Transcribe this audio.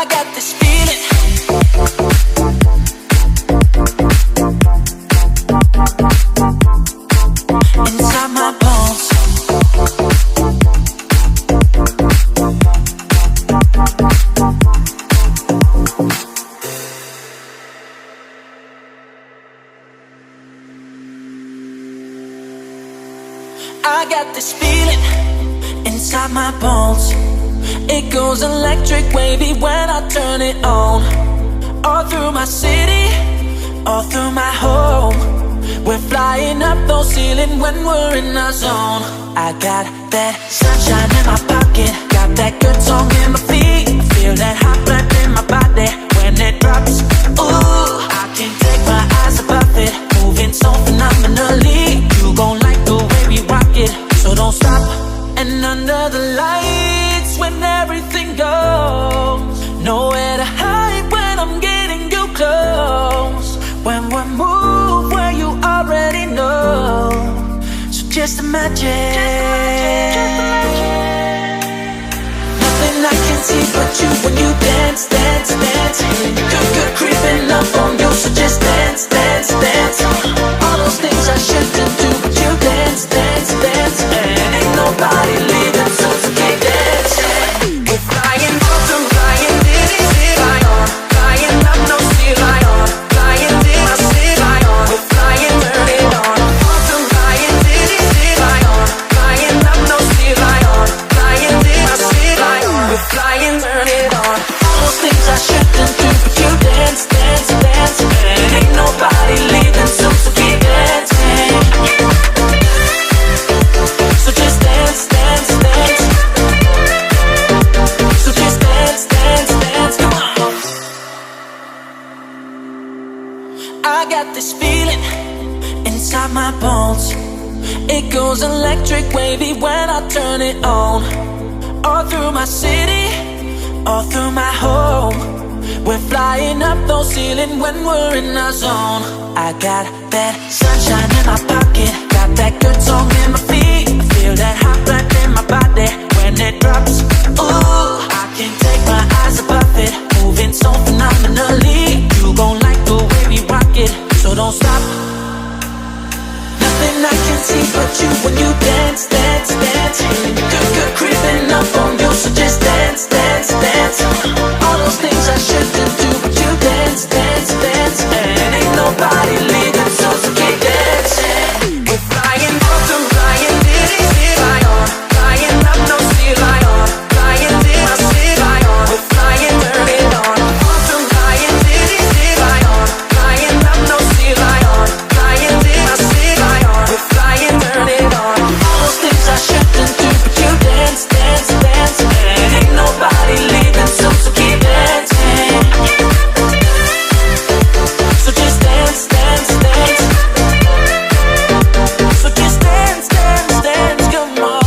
I got this feeling inside my bones. I got this feeling inside my bones. It goes electric wavy when I turn it on. All through my city, all through my home. We're flying up those ceilings when we're in our zone. I got that sunshine in my pocket, got that good song in my feet. I feel that hot blood in my body when it drops. Ooh, I can't take my eyes above it, moving so phenomenally. You gon' like the way we rock it, so don't stop. And under the lights when everything goes, nowhere to hide when I'm getting you close. When we move where you already know, so just imagine, nothing I can see but you when you dance, dance, dance. Good creeping up on you, so just dance, dance, dance. All those things I shouldn't do, but you dance, dance, dance. And ain't nobody leaving, so keep dancing. We're flying up to flying, diddy, fly on. Flying up, no sea, fly on. Flying, did I see, fly on. We're flying, turn it on. Up to flying, diddy, fly on. Flying up, no sea, fly on. Flying, did I see, fly on. We're flying, turn it on. All those things I shouldn't do, but you dance, dance, dance. And ain't nobody leaving, so keep dancing. So just dance, dance, dance. So just dance, dance, dance. Come on. I got this feeling inside my bones. It goes electric wavy when I turn it on. All through my city, all through my home. We're flying up those ceilings when we're in our zone. I got that sunshine in my pocket, got that good song in my feet. I feel that hot blood in my body when it drops. Ooh, I can't take my eyes above it, moving so phenomenally. You gon' like the way we rock it, so don't stop. Nothing I can see but you when you dance, dance, dance. Good creeping up on you, so just dance, dance, dance. All those things I shouldn't do, but you dance, dance, dance. And ain't nobody leaving, so keep dancing. We're flying up to flying, diddy, fly on. Flying up, no sea, fly on. Flying, did I see, fly on. We're flying, turn it on. Up to flying, diddy, fly on. Flying up, no sea, fly on. Flying, did I see, fly on. We're flying, turn it on. All those things I shouldn't do, but you dance, dance, dance. And ain't nobody leaving, so keep dancing. So just dance, dance, dance. So just dance, dance, dance. Come on.